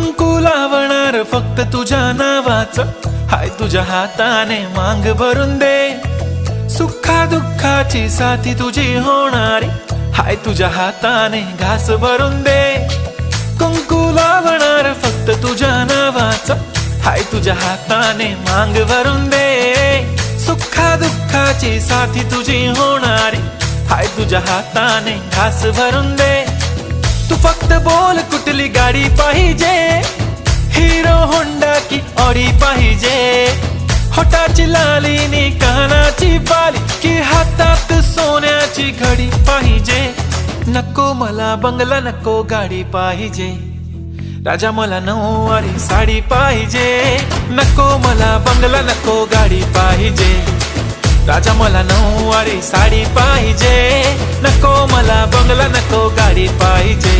कुंकू लावणार फक्त तुझ्या नावाचं, हाय तुझ्या हाताने मांग भरून दे. सुखा दुःखाची साथी तुझी होणारी, हाय तुझ्या हाताने घास भरून दे. कुंकू लावणार फक्त तुझ्या नावाचं, हाय तुझ्या हाताने मांग भरून दे. सुखा दुःखाची साथी तुझी होणारी, हाय तुझ्या हाताने घास भरून दे. तू फक्त बोल कुठली गाडी पाहिजे, हिरो होंडा की ऑडी पाहिजे. होटाची लाली नी कानाची बाली, की हातात सोन्याची घडी पाहिजे. नको मला बंगला, नको गाडी पाहिजे. राजा मला नऊवारी साडी पाहिजे. नको मला बंगला, नको गाडी पाहिजे. राजा मला नऊवारी साडी पाहिजे. नको मला बंगला, नको गाडी पाहिजे.